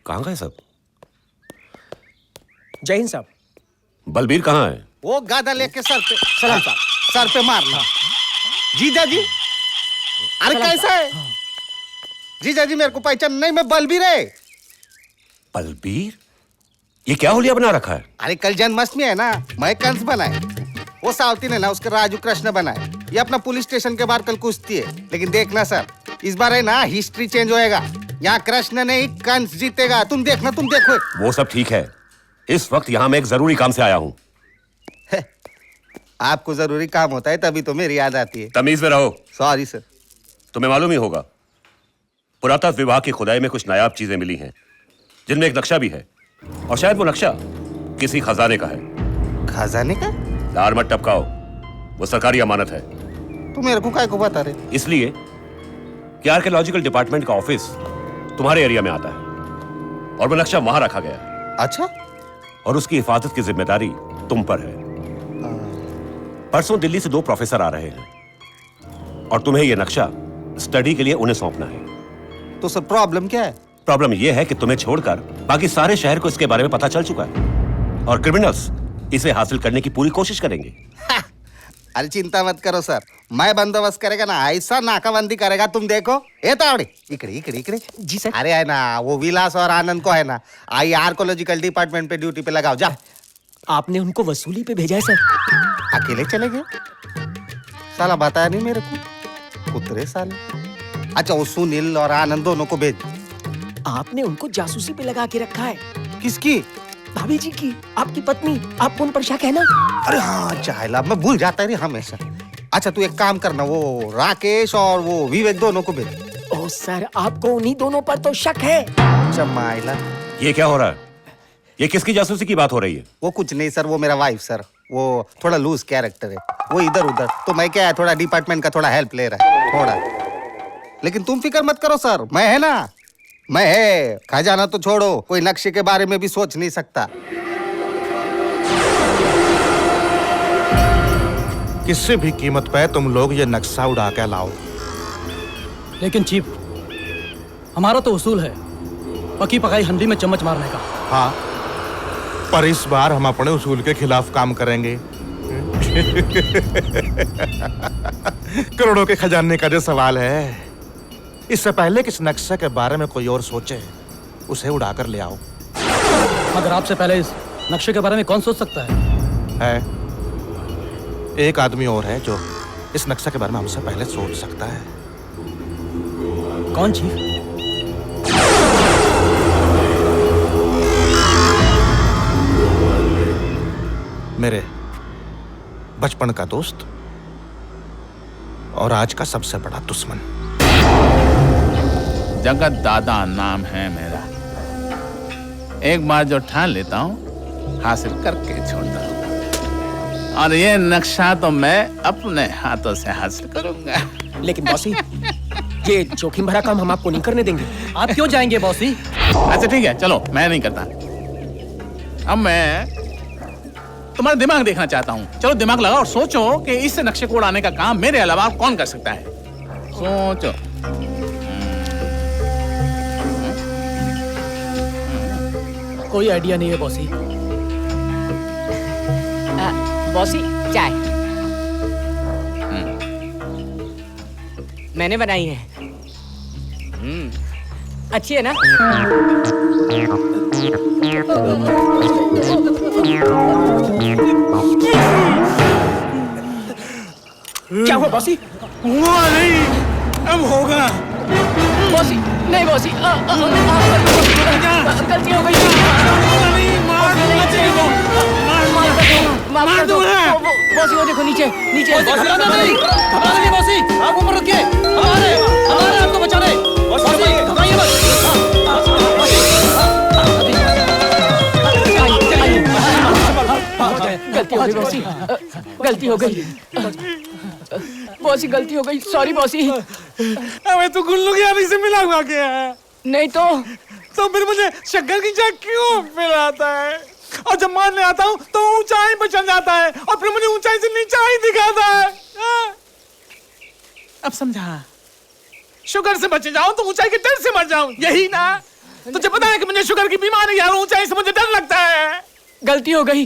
कहाँ गए सब? जय हिंद साहब। बलबीर कहाँ है? वो गादा लेके सर पे सलाम साहब, सर पे मारना। जीजा जी, अरे कैसा है? जीजा जी मेरे को पहचान नहीं, मैं बलबीर है। बलबीर? ये क्या होलिया बना रखा है? अरे कल जन्माष्टमी है ना, मैं कंस बनाए, वो सावती ने ना उसके राजू कृष्ण बनाए। ये अपना पुलिस स्टेशन के बाहर कल कुश्ती है, लेकिन देखना सर, इस बार है ना हिस्ट्री चेंज होएगा। यहाँ कृष्ण नहीं कंस जीतेगा, तुम देखना, तुम देखो। वो सब ठीक है, इस वक्त यहाँ मैं एक जरूरी काम से आया हूँ। आपको जरूरी काम होता है तभी तो मेरी याद आती है। तमीज में रहो। Sorry sir. तुम्हें मालूम ही होगा, पुरातत्व विभाग की खुदाई में कुछ नायाब चीजें मिली हैं, जिनमें एक नक्शा भी है, और शायद वो नक्शा किसी खजाने का है। खजाने का? लार मत टपकाओ, वो सरकारी अमानत है। तुम मेरे को काय को बता रहे? इसलिए कि आर्कियोलॉजिकल डिपार्टमेंट का ऑफिस तुम्हारे एरिया में आता है, और वो नक्शा वहां रखा गया है। अच्छा? और उसकी हिफाजत की जिम्मेदारी तुम पर है। परसों दिल्ली से 2 प्रोफेसर आ रहे हैं, और तुम्हें यह नक्शा स्टडी के लिए उन्हें सौंपना है। तो सर प्रॉब्लम क्या है? प्रॉब्लम यह है कि तुम्हें छोड़कर बाकी सारे शहर को इसके बारे में पता चल चुका है, और क्रिमिनल्स इसे हासिल करने की पूरी कोशिश करेंगे। अरे चिंता मत करो सर, मैं बंदोबस्त करेगा ना, ऐसा नाकाबंदी करेगा, तुम देखो। ए तावड़े, इकड़े इकड़े इकड़े। जी सर। अरे है ना, वो विलास और आनंद को है ना, आई आर्कोलॉजिकल डिपार्टमेंट पे ड्यूटी पे लगाओ, जा। आपने उनको वसूली पे भेजा है सर। अकेले चले गए? साला बताया नहीं मेरे को, उतरे साले। अच्छा, वो सुनील और आनंद दोनों को भेज। आपने उनको जासूसी पे लगा के रखा है। किसकी? भाभी जी की, आपकी पत्नी। आपको उन पर शक है ना? अरे हाँ, चाहला मैं भूल जाता है हमेशा। अच्छा तू एक काम करना, वो राकेश और वो विवेक दोनों को भेज। ओ सर, आपको उन्हीं दोनों पर तो शक है। चमाइला, ये क्या हो रहा है? ये किसकी जासूसी की बात हो रही है? वो कुछ नहीं सर, वो मेरा वाइफ सर, वो थोड़ा लूज कैरेक्टर है, वो इधर उधर, तो मैं क्या है थोड़ा डिपार्टमेंट का थोड़ा हेल्प ले रहा है थोड़ा। लेकिन तुम फिक्र मत करो सर, मैं है ना, मैं है। खजाना तो छोड़ो, कोई नक्शे के बारे में भी सोच नहीं सकता। किसी भी कीमत पे तुम लोग ये नक्शा उड़ा के लाओ। लेकिन चीफ, हमारा तो उसूल है पकी पकाई हंडी में चम्मच मारने का। हाँ, पर इस बार हम अपने उसूल के खिलाफ काम करेंगे। करोड़ों के खजाने का जो सवाल है, इससे पहले कि इस नक्शे के बारे में कोई और सोचे, उसे उड़ाकर ले आओ। मगर आपसे पहले इस नक्शे के बारे में कौन सोच सकता है? एक आदमी और है जो इस नक्शे के बारे में हमसे पहले सोच सकता है। कौन चीफ? मेरे बचपन का दोस्त और आज का सबसे बड़ा दुश्मन। जगत दादा नाम है मेरा। एक बार जो ठान लेता हूँ, हासिल करके छोड़ता हूँ, और ये नक्शा तो मैं अपने हाथों से हासिल करूंगा। लेकिन बॉसी, ये जोखिम भरा काम हम आपको नहीं करने देंगे। आप क्यों जाएंगे बॉसी? अच्छा ठीक है, चलो, मैं नहीं करता। अब मैं तुम्हारा दिमाग देखना चाहता हूँ। चलो दिमाग लगाओ और सोचो कि इस नक्शे को उड़ाने का काम मेरे अलावा कौन कर सकता है। सोचो। कोई आइडिया नहीं है बॉसी। बॉसी, चाय मैंने बनाई है। अच्छी है ना? क्या हुआ बॉसी? हुआ नहीं, अब होगा। बॉसी, नहीं बॉसी, गलती हो गई। मार दो बॉसी, वो देखो नीचे नीचे। घबराना नहीं, बॉसी, आप ऊपर रखिए। हमारे आपको बचाने। घबराइए मत। गलती हो गई बॉसी, गलती हो गई बॉसी, गलती हो गई। Sorry bossy. अबे तू गुल्लू की आदमी से मिला हुआ क्या है? नहीं तो फिर मुझे शक्कर की चाय क्यों पिलाता है? और जब मारने आता हूँ तो ऊंचाई पर चल जाता है, और फिर मुझे ऊंचाई से नीचाई दिखाता है। अब समझा? शुगर से बच जाऊं तो ऊंचाई के डर से मर जाऊं, यही ना? तुझे पता है कि मुझे शुगर की बीमारी है और ऊंचाई से मुझे डर लगता है। गलती हो गई,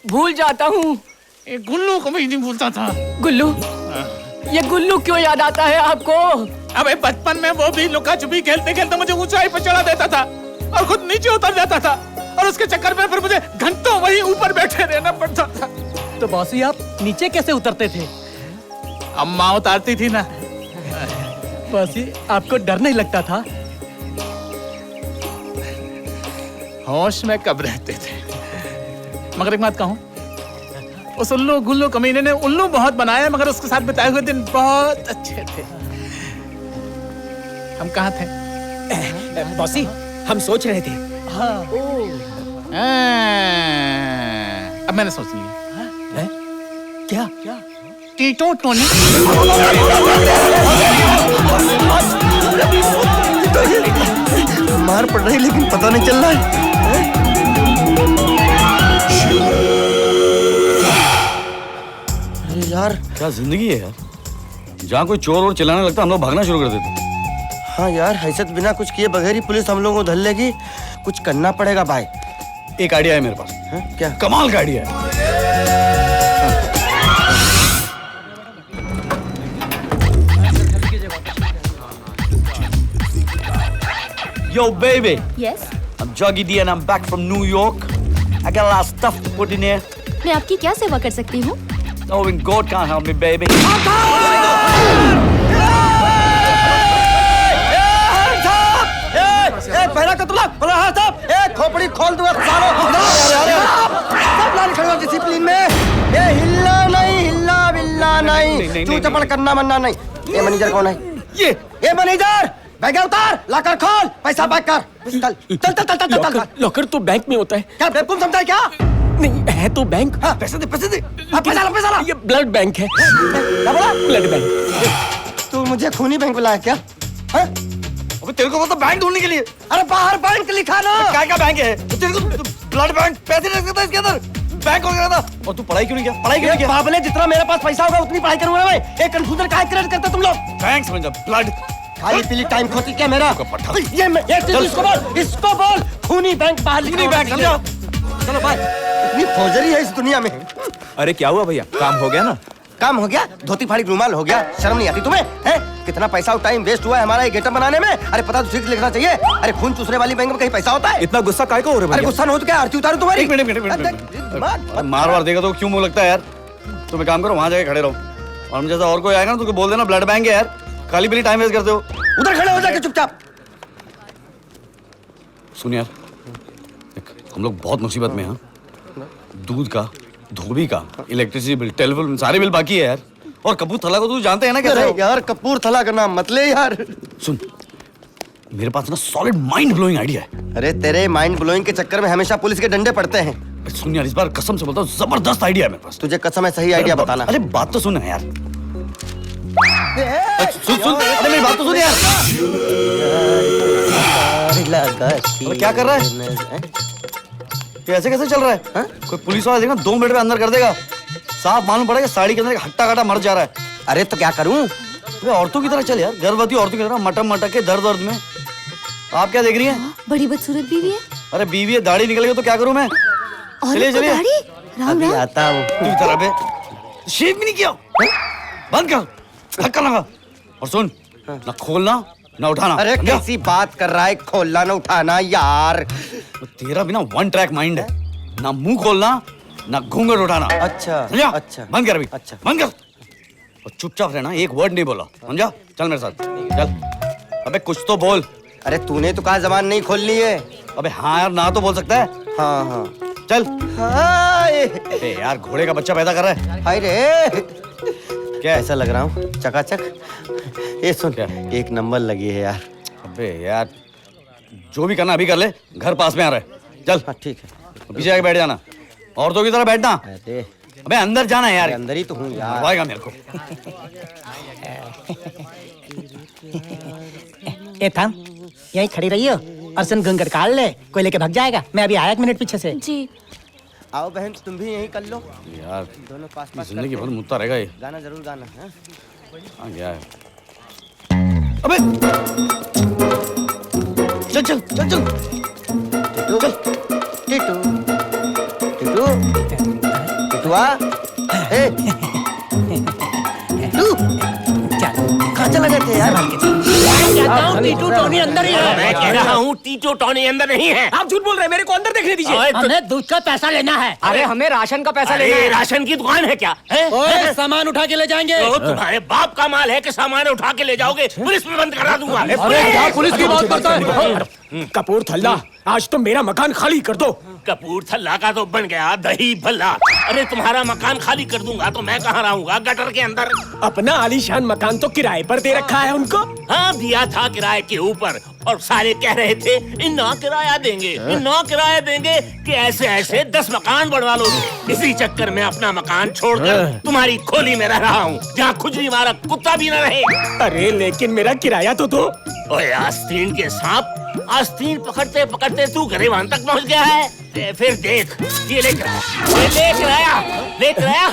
भूल जाता हूँ। ये गुल्लू को भी नहीं भूलता था। गुल्लू, ये गुल्लू क्यों याद आता है आपको? अबे बचपन में वो भी लुका छुपी खेलते खेलते मुझे ऊंचाई पर चढ़ा देता था और खुद नीचे उतर जाता था, और उसके चक्कर में फिर मुझे घंटों वहीं ऊपर बैठे रहना पड़ता था। तो बॉसी आप नीचे कैसे उतरते थे? अम्मा उतारती थी ना। बॉसी आपको डर नहीं लगता था? होश में कब रहते थे। मगर एक बात कहूं, उस उल्लू गुल्लू कमीने ने उल्लू बहुत बनाया, मगर उसके साथ बिताए हुए दिन बहुत अच्छे थे। हम कहाँ थे? बॉसी, हम सोच रहे थे। हाँ। अब मैंने सोच लिया। क्या क्या? टीटो टोनी। मार पड़ रही लेकिन पता नहीं चल रहा है। अरे यार, क्या जिंदगी है यार, जहाँ कोई चोर और चिल्लाने लगता हम लोग भागना शुरू कर देते। हाँ यार, ऐसे तो बिना कुछ किए बगैर ही पुलिस हम लोगों को धर लेगी। कुछ करना पड़ेगा भाई। एक आइडिया है मेरे पास। हाँ? क्या? कमाल का आइडिया है। Yo baby, Yes? I'm Joggy D and I'm back from New York. I got a lot of stuff to put in here. मैं आपकी क्या सेवा कर सकती हूँ? No, even God can't help me, baby. पहला कतला, पहला हाथ साहब, खोपड़ी खोल दूंगा सालों। सब लाइन खड़े हो डिसिप्लिन में। ये हिल्ला नहीं, हिल्ला बिल्ला नहीं, तू चपड़ करना मन्ना नहीं। ये मैनेजर कौन है? ये मैनेजर। बैग उतार, लाकर खोल, पैसा पैक कर। चल चल चल चल चल चल। लॉकर तो बैंक में होता है। क्या बेवकूफ समझा है क्या? नहीं है तो बैंक। हाँ, पैसे दे, पैसे दे। हाँ, पैसा ला, पैसा ला। ये ब्लड बैंक है। क्या बोला? Blood bank. तू मुझे खूनी बैंक बुलाया क्या? हाँ? अबे तेरे को मतलब बैंक ढूंढने के लिए? अरे बाहर बैंक लिखा ना। क्या क्या बैंक है? तेरे को ब्लड बैंक पैसे रख सकता है इसके अंदर? बैंक वगैरह था। और तू पढ़ाई क्यों नहीं किया? पढ़ाई क्यों नहीं किया? बाबले, जितना मेरे पास पैसा होगा उतनी पढ़ाई करूंगा मैं। एक कंफ्यूजन काहे क्रिएट करते तुम लोग? बैंक समझ ब्लड। खाली पीली टाइम खोती क्या मेरा? ये मैं एक चीज इसको बोल खूनी बैंक बाहर लिखा। खूनी बैंक, समझा? चलो भाई, इतनी फौजरी है इस दुनिया में। अरे क्या हुआ भैया, काम हो गया ना? काम हो गया? धोती फाड़ी रुमाल हो गया? शर्म नहीं आती तुम्हें? हैं? कितना पैसा और टाइम वेस्ट हुआ है हमारा ये गेटअप बनाने में। अरे पता तो ठीक लिखना चाहिए। अरे खून चूसने वाली बैंक में कहीं पैसा होता है? इतना गुस्सा काहे को हो रहा है अरे भैया? गुस्सा न हो तो क्या आरती उतारू तुम्हारी? एक मिनट। मार वार देगा तो क्यों मुंह लगता है यार? तुम एक काम करो, वहां जाके खड़े रहो, और हम जैसा और कोई आएगा ना तो बोल देना ब्लड बैंक है यार, खाली पीली टाइम वेस्ट करते हो। उधर खड़े हो जाके चुपचाप। सुन यार, देख, हम लोग बहुत मुसीबत में हैं। दूध का, धोबी का, इलेक्ट्रिसिटी बिल, टेलीफोन, सारे बिल बाकी है यार। और कपूरथला को तू जानते हैं ना कैसे? यार कपूरथला का नाम मत ले यार। सुन, मेरे पास ना सॉलिड माइंड ब्लोइंग आइडिया है। अरे तेरे माइंड ब्लोइंग के चक्कर में हमेशा पुलिस के डंडे पड़ते हैं। सुन यार, इस बार कसम से बोलता हूँ, जबरदस्त आइडिया है मेरे पास। तुझे कसम है, सही आइडिया बताना। अरे बात तो सुन यार। सुन सुन, अरे मेरी बात तो सुन यार। अरे क्या कर रहा है? ये ऐसे कैसे चल रहा है? कोई पुलिस वाला देखना 2 मिनट में अंदर कर देगा। साफ मालूम पड़ेगा साड़ी के अंदर हट्टा काटा मर जा रहा है। अरे तो क्या करूं? औरतों की तरह चल यार, गर्भवती औरतों की तरह मटक मटक के दर्द दर्द में। आप क्या देख रही हैं? बड़ी बदसूरत बीवी है। अरे बीवी है, दाढ़ी निकल गई तो क्या करूं मैं? चलिए चलिए। राम राम। आता हूँ। तू तरह पे शेव भी नहीं किया? बंद कर, धक्का लगा। और सुन, ना खोलना ना उठाना। अरे कैसी बात कर रहा है? खोलना ना उठाना यार। तेरा भी ना 1 ट्रैक माइंड है, ना मुंह खोलना ना घूंघट उठाना। अच्छा समझा? अच्छा, बंद कर अभी। अच्छा बंद कर और चुपचाप रहना, एक वर्ड नहीं बोला, समझा? चल मेरे साथ चल। अबे कुछ तो बोल। अरे तूने तो कहा जबान नहीं खोलनी है। अबे हाँ यार, ना तो बोल सकता है। हाँ हाँ चल। हाय अबे यार, घोड़े का बच्चा पैदा कर रहा है। हाय रे, क्या ऐसा लग रहा हूँ चकाचक। ये सुन, क्या? एक नंबर लगी है यार। अबे यार, जो भी करना अभी कर ले, घर पास में आ रहा है। चल हाँ ठीक है, पीछे आके बैठ जाना, औरतों की तरह बैठना। अरे अबे अंदर जाना है यार, अंदर ही तो हूँ यार। मरवाएगा मेरे को। ए थाम, यहीं खड़ी रही हो और सुन घूंघट काट ले, कोई लेके भाग जाएगा। मैं अभी आया 1 मिनट पीछे से। जी। आओ बहन, तुम भी यहीं कर लो। यार दोनों पास पास जिंदगी भर मुद्दा रहेगा ये। गाना जरूर गाना है। हाँ क्या है? अबे चल चल चल चल चल टीटू टीटू टीटुआ ए टीटू कहाँ चला गए थे यार? टीटू टोनी अंदर ही है। मैं कह रहा हूँ टीटू टॉनी अंदर नहीं है। आप झूठ बोल रहे हैं, मेरे को अंदर देखने दीजिए। हमें दूध का पैसा लेना है। अरे हमें राशन का पैसा लेना अरे है। राशन की दुकान है क्या? ओए, सामान उठा के ले जाएंगे। तो तुम्हारे बाप का माल है कि सामान उठा के ले जाओगे? पुलिस में बंद करा दूंगा। अरे क्या पुलिस की बात करता है? कपूरथला, आज तो मेरा मकान खाली कर दो। कपूरथला का तो बन गया दही भल्ला। अरे तुम्हारा मकान खाली कर दूंगा तो मैं कहाँ रहूंगा? गटर के अंदर। अपना आलीशान मकान तो किराए पर दे रखा है उनको। हाँ दिया था किराए के ऊपर, और सारे कह रहे थे इन्ना किराया देंगे, इन्ना किराया देंगे कि ऐसे ऐसे 10 मकान बनवा लो। इसी चक्कर में अपना मकान छोड़कर तुम्हारी खोली में रह रहा हूँ, जहाँ खुजली मारा कुत्ता भी न रहे। अरे लेकिन मेरा किराया तो दो। ओए आस्तीन के सांप, आस्तीन पकड़ते पकड़ते तू गरेवान तक पहुँच गया है। फिर देख, ये लेकर आया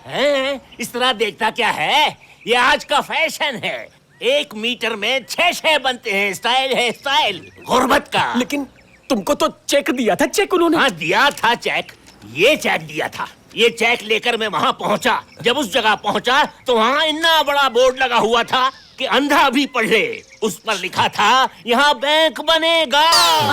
हैं? इस तरह देखता क्या है? ये आज का फैशन है। 1 मीटर में 6 बनते हैं। स्टाइल है स्टाइल, गुर्बत का। लेकिन तुमको तो चेक दिया था, चेक उन्होंने। हाँ दिया था चेक, ये चेक दिया था। ये चेक लेकर मैं वहाँ पहुँचा। जब उस जगह पहुँचा तो वहाँ इतना बड़ा बोर्ड लगा हुआ था कि अंधा भी पढ़ ले। उस पर लिखा था यहाँ बैंक बनेगा।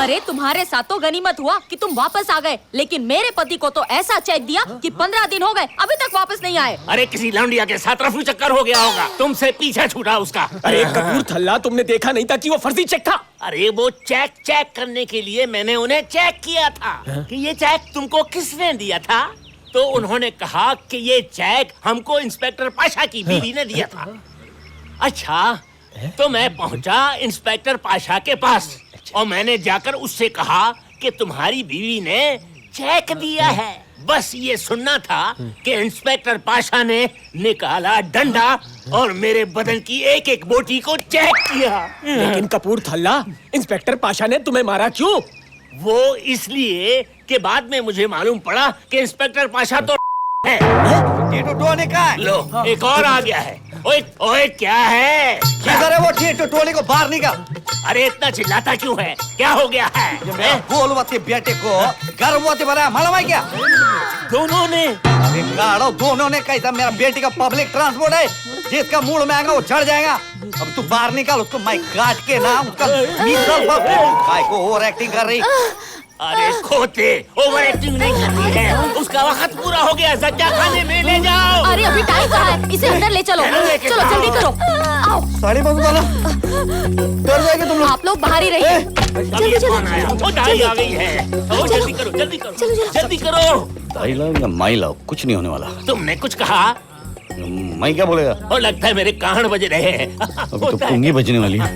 अरे तुम्हारे साथ तो गनीमत हुआ कि तुम वापस आ गए, लेकिन मेरे पति को तो ऐसा चेक दिया कि 15 दिन हो गए अभी तक वापस नहीं आए। अरे किसी लौंडिया के साथ रफू चक्कर हो गया होगा, तुमसे पीछा छूटा उसका। अरे कपूरथला, तुमने देखा नहीं था कि वो फर्जी चेक था? अरे वो चेक करने के लिए मैंने उन्हें चेक किया था कि ये चेक तुमको किसने दिया था। तो उन्होंने कहा कि ये चेक हमको इंस्पेक्टर पाशा की बीवी ने दिया था। अच्छा, तो मैं पहुंचा इंस्पेक्टर पाशा के पास और मैंने जाकर उससे कहा कि तुम्हारी बीवी ने चेक दिया है। बस ये सुनना था कि इंस्पेक्टर पाशा ने निकाला डंडा और मेरे बदन की एक एक बोटी को चेक किया। लेकिन कपूरथला, इंस्पेक्टर पाशा ने तुम्हें मारा क्यों? वो इसलिए कि बाद में मुझे मालूम पड़ा कि इंस्पेक्टर पाशा तो है। टीटू टोनी का है। लो एक और आ गया है। ओए ओए क्या है? किधर है वो टीटू टोनी को बाहर निकाल। अरे इतना चिल्लाता क्यों है? क्या हो गया है? गोलवती बेटे को गर्भवती बनाया, मालूम है क्या? दोनों ने? अरे गाड़ो, दोनों ने। कैसा मेरा बेटी का पब्लिक ट्रांसपोर्ट है, जिसका मूड में आएगा वो चढ़ जाएगा। अब तू बाहर निकाल उसको, मैं काट के ना उसका काय को ओवर एक्टिंग कर रही। अरे खोते, ओवर एक्टिंग नहीं करनी है। उसका वक्त पूरा हो गया, सज्जा खाने में ले जाओ। अरे अभी टाइम कहाँ है? इसे अंदर ले चलो। चलो जल्दी करो। आओ। साड़ी बंद करो, डर जाएंगे तुम लोग। आप लोग बाहर ही रहिए। जल्दी कौन आया? वो दाई आ गई है। ओ जल्दी करो, जल्दी करो, जल्दी करो। भाई लाओ या माई लाओ, कुछ नहीं होने वाला। तुमने कुछ कहा? माई क्या बोलेगा? और लगता है मेरे कान बज रहे हैं। अभी तो पुंगी बजने वाली है।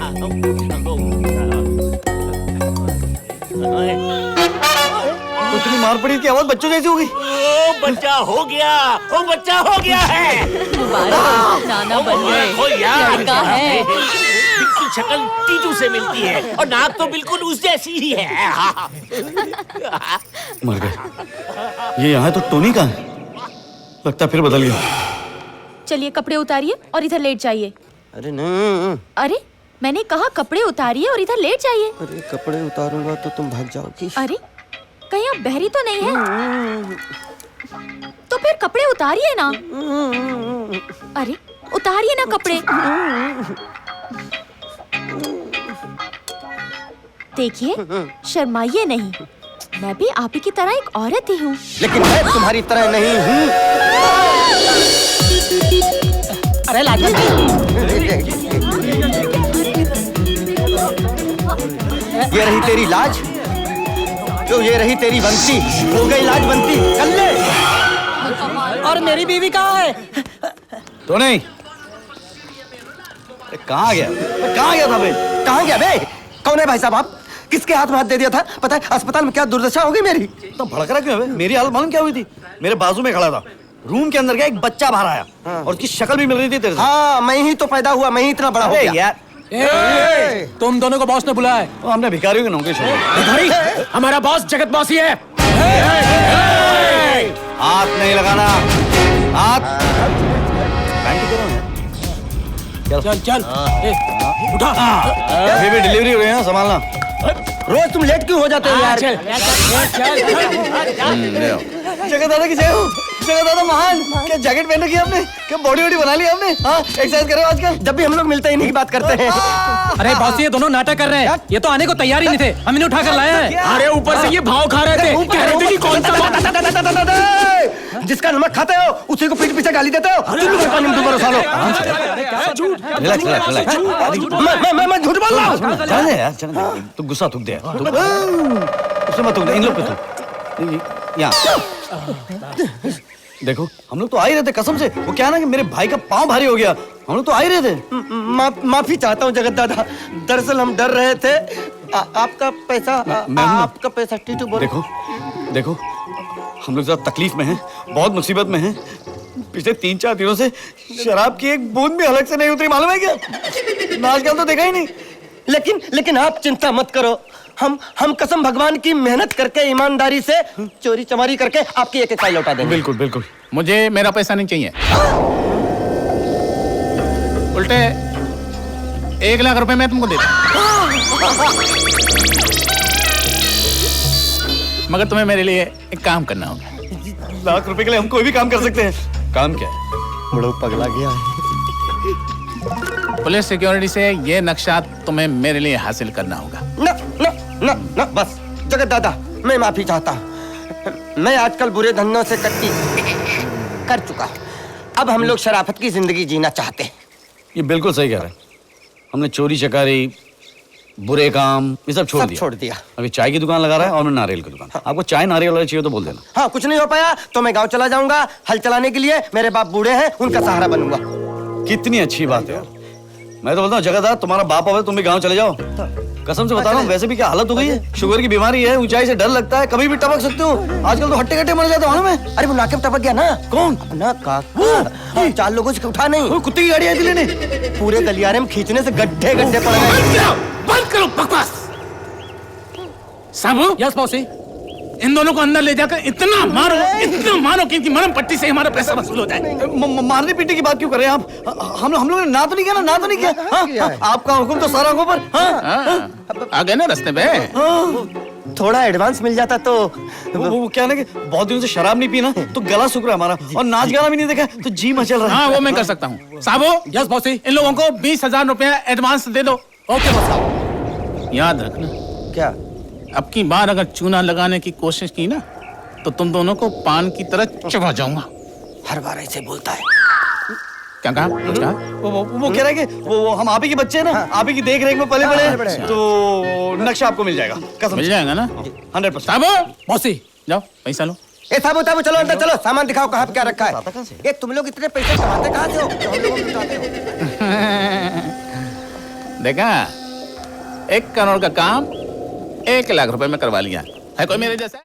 इतनी मार पड़ी कि आवाज बच्चों जैसी हो गई। ओ बच्चा हो गया, ओ बच्चा हो गया है। मुबारक, नाना बन गए। देखो यार, लड़का है। बिल्कुल शक्ल टीटू से मिलती है और नाक तो बिल्कुल उस जैसी ही है। मर गए। ये यहाँ तो टोनी का है, लगता फिर बदल गया। चलिए कपड़े उतारिए और इधर लेट जाइए। अरे नहीं, अरे मैंने कहा कपड़े उतारिए और इधर लेट जाइए। अरे कपड़े उतारूंगा तो तुम भाग जाओगी। अरे कहीं आप बहरी तो नहीं है? तो फिर कपड़े उतारिए ना। अरे उतारिए ना कपड़े। देखिए शर्माइए नहीं, मैं भी आप ही की तरह एक औरत ही हूँ। लेकिन मैं तुम्हारी तरह नहीं हूँ। अरे लाजपत ये रही तेरी लाज, तो ये रही तेरी बनती। हो गई लाज बनती, चल ले। और मेरी बीवी कहाँ है? टोनी, कहाँ गया? कहाँ गया था बे? कहाँ गया बे? कौन है भाई साहब आप? किसके हाथ में हाथ दे दिया था? पता है अस्पताल में क्या दुर्दशा होगी मेरी। तो भड़क रहा क्यों है? मेरी हालत मालूम क्या हुई थी? मेरे बाजू में खड़ा था, रूम के अंदर गया, एक बच्चा बाहर आया और उसकी शक्ल भी मिल रही थी तेरे से। हाँ, मैं ही तो पैदा हुआ, मैं ही इतना बड़ा हो गया यार। तुम दोनों को बॉस ने बुलाया है। तो हमने भिखारियों की नौकरी छोड़ी। भिखारी? हमारा बॉस जगत बॉस ही है। हाथ नहीं लगाना, हाथ। पैंटी करो ना। चल चल, उठा। अभी भी डिलीवरी हो रही है, संभालना। रोज तुम लेट क्यों हो जाते हो यार? ले आओ। जगह दादा की जय हो। जगह दादा महान। क्या जैकेट पहन रखी है आपने? क्या बॉडी वॉडी बना ली आपने? हाँ, एक्सरसाइज कर रहे हो आजकल? जब भी हम लोग मिलते हैं इन्हीं की बात करते हैं। अरे बॉस ये दोनों नाटक कर रहे हैं। ये तो आने को तैयार ही नहीं थे, हम इन्हें उठा कर लाए हैं। अरे ऊपर से ये भाव खा रहे थे, कह रहे थे कि कौन सा जिसका नमक खाते हो उसी को पीठ पीछे गाली देते हो। भरोसा लो। Relax relax relax. मैं झूठ बोल रहा हूँ। चल यार, चल। तू गुस्सा थूक दे यार। उसमें मत थूक दे, इन लोग पे थूक। यहाँ देखो, हम लोग तो आ ही रहे थे कसम से। वो क्या है ना कि मेरे भाई का पाँव भारी हो गया। हम लोग तो आ ही रहे थे। माफी चाहता हूँ जगत दादा, दरअसल हम डर रहे थे। आपका पैसा आपका पैसा टीटू बोल। देखो देखो, हम लोग ज्यादा तकलीफ में हैं, बहुत मुसीबत में हैं। पिछले 3-4 दिनों से शराब की एक बूंद भी हलक से नहीं उतरी, मालूम है क्या? आजकल तो देखा ही नहीं। लेकिन आप चिंता मत करो। हम कसम भगवान की मेहनत करके ईमानदारी से चोरी चमारी करके आपकी एक फाइल लौटा देंगे। बिल्कुल बिल्कुल। मुझे मेरा पैसा नहीं चाहिए। उल्टे 1 लाख रुपए मैं तुमको देता हूं। मगर तुम्हें मेरे लिए एक काम करना होगा। 1 लाख रुपए के लिए हम कोई भी काम कर सकते हैं। काम क्या है? बड़ो पगला गया है। पुलिस सिक्योरिटी से ये नक्शा तुम्हें मेरे लिए हासिल करना होगा। ना बस जगत दादा, मैं माफी चाहता हूँ। मैं आजकल बुरे धंधों से कट्टी कर चुका हूँ। अब हम लोग शराफत की जिंदगी जीना चाहते हैं। ये बिल्कुल सही कह रहे हैं। हमने चोरी चकारी, बुरे काम, ये सब छोड़ दिया। अभी चाय की दुकान लगा रहा है और मैं नारियल की दुकान। आपको चाय नारियल वाला चाहिए तो बोल देना। हाँ, कुछ नहीं हो पाया तो मैं गांव चला जाऊंगा हल चलाने के लिए। मेरे बाप बूढ़े हैं, उनका सहारा बनूंगा। कितनी अच्छी बात है यार। मैं तो बोलता हूँ जगह तुम तुम्हारा बाप हो, तुम भी गाँव चले जाओ। कसम से बता रहा हूँ, वैसे भी क्या हालत हो गई है। शुगर की बीमारी है, ऊंचाई से डर लगता है, कभी भी टपक सकते हो। आजकल तो हट्टे कट्टे मर जाते हो ना। मैं अरे वो नाके पे टपक गया ना। कौन? ना काका, 4 लोगों से उठा नहीं। वो कुत्ते की गाड़ी आई थी लेने। पूरे गलियारे में खींचने से गड्ढे गड्ढे पड़ गए। बंद करो बकवास। साबू, यस मौसी। इन दोनों को अंदर ले जाकर इतना मारो कि इनकी मरहम पट्टी से हमारा पैसा वसूल हो जाए। मारने पीटने की बात क्यों कर रहे हैं आप? हम लोगों ने ना तो नहीं किया ना, ना तो नहीं किया। हाँ? आपका हुक्म तो सारा ऊपर। हाँ? आ गए ना रास्ते पे। थोड़ा एडवांस मिल जाता तो। वो क्या ना कि बहुत दिनों से शराब नहीं पीना तो गला सूख रहा है हमारा, और नाच गाना भी नहीं देखा तो जी मचल रहा है। हाँ, वो मैं कर सकता हूँ। साबू, यस मौसी। इन लोगों को 20,000 रुपया एडवांस दे दो। ओके मौसी। याद रखना, क्या? अब की बार अगर चूना लगाने की कोशिश की ना तो तुम दोनों को पान की तरह चबा जाऊंगा। हर बार ऐसे बोलता है। क्या कहा? कुछ कहा? वो कह रहा है कि वो हम आप ही के बच्चे हैं ना, आप ही की देख रेख में पले बड़े, तो नक्शा आपको मिल जाएगा। कसम मिल जाएगा ना? 100%। साबू, मौसी जाओ पैसा लो। ए साबू चलो अंदर चलो, सामान दिखाओ कहाँ पे क्या रखा है। ये तुम लोग इतने पैसे कमाते कहाँ से हो जो हम लोगों को लुटाते हो? देखा, 1 करोड़ का काम 1 लाख रुपए में करवा लिया है। कोई मेरे जैसा?